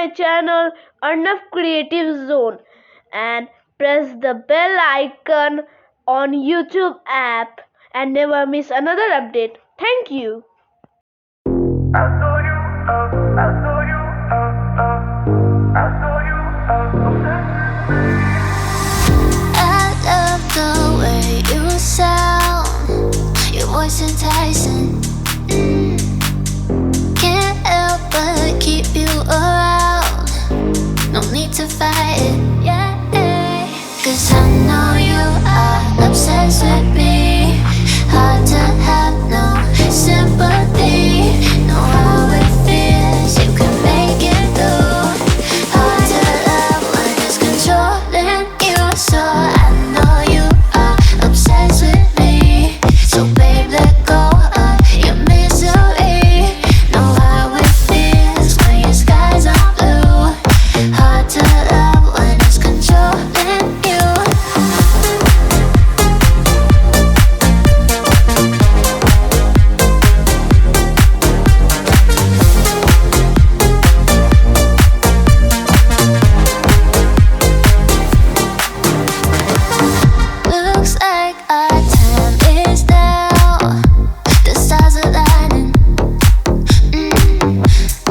my channel Arnav Creative Zone and press the bell icon on YouTube app and never miss another update. Thank you. I love the way you sound, your voice enticing. Can't help but keep you around. No need to fight it, yeah. 'Cause I know you are obsessed with me. Hard to have no sympathy. Know how it feels, you can make it through. Hard to love when it's controlling you. So I know you are obsessed with me. So babe, let go of your misery. Know how it feels when your skies are blue. Hard to love when it's controlling you. Looks like our time is now. The stars are lighting.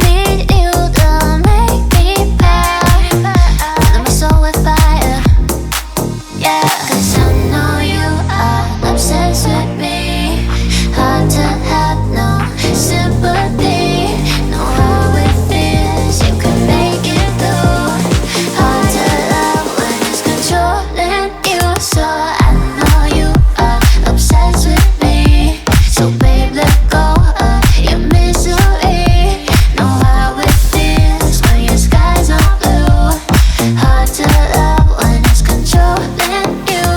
Need you to make me proud. Fill my soul with fire. Yeah, 'cause I know you are obsessed with me. Hard to have no sympathy. Know how it feels, you can make it through. Hard to love when it's controlling you. So I know you are obsessed with me. So babe, let go of your misery. Know how it feels when your skies are blue. Hard to love when it's controlling you.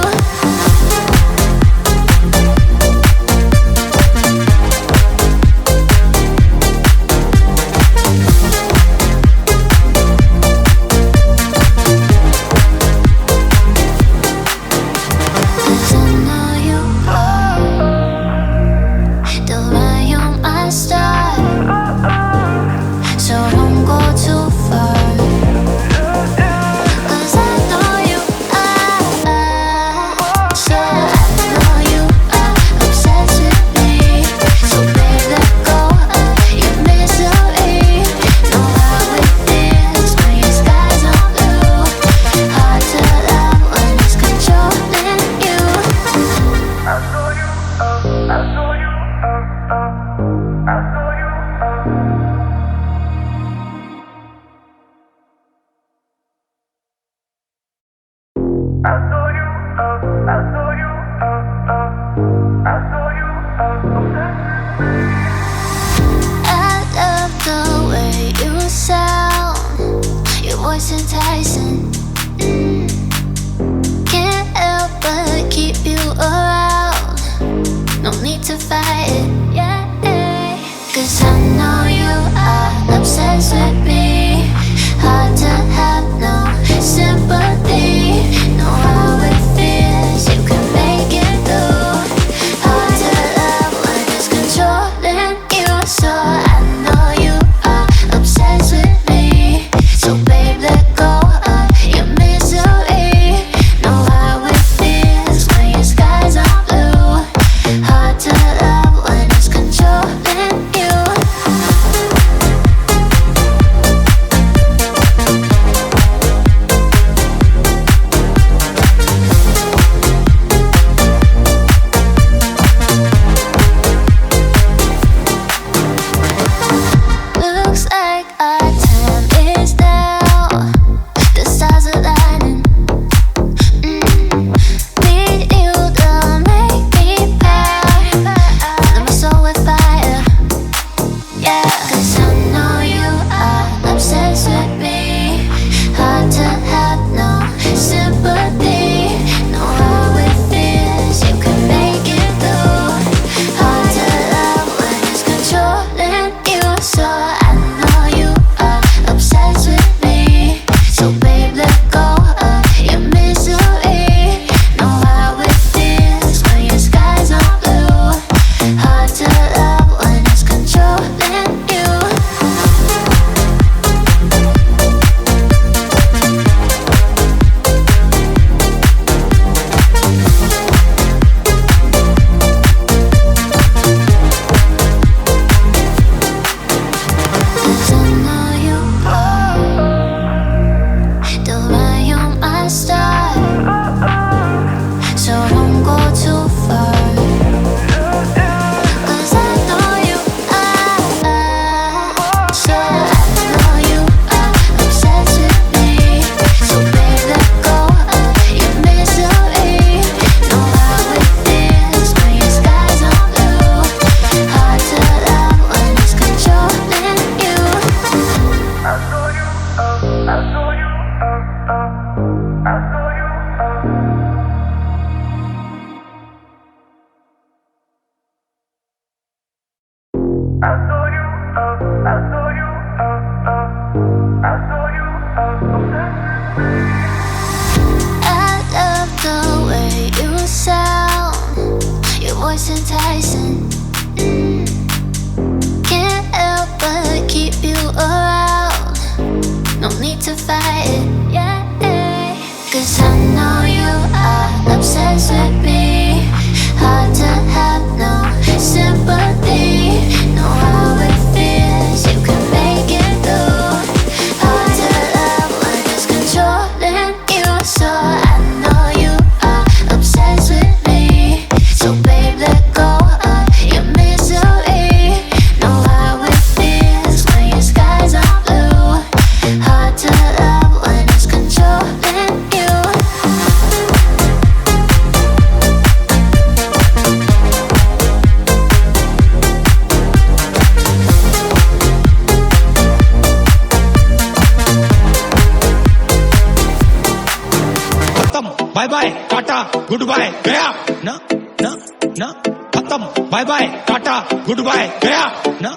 Cause I know you are the way you're my star. So don't go too far. Cause I know you are. So I know you are obsessed with me. So babe, let go of your misery. Know how it feels when your skies are blue. Hard to love when it's controlling you. I love the way you sound, your voice enticing. Can't help but keep you around. No need to fight it, yeah. 'Cause I know you are obsessed with me. Hard to have no sympathy. Know how it feels, you can make it through. Hard to love when it's controlling you. So I know you are obsessed with me. So babe, let go of your misery. Know how it feels when your skies are blue. Hard to love when it's controlling you. I love the way you sound, your voice enticing. Can't help but keep you around. No need to fight it, yeah. 'Cause I know you are obsessed with me. Hard to have no sympathy. Know how it feels, you can make it through. Hard to love when it's controlling you. So I know you are obsessed with me. So babe, let go of your misery. Know how it feels when your skies are blue. Hard to love when it's controlling you. खत्म bye bye tata goodbye गया ना ना ना खत्म bye bye tata goodbye गया ना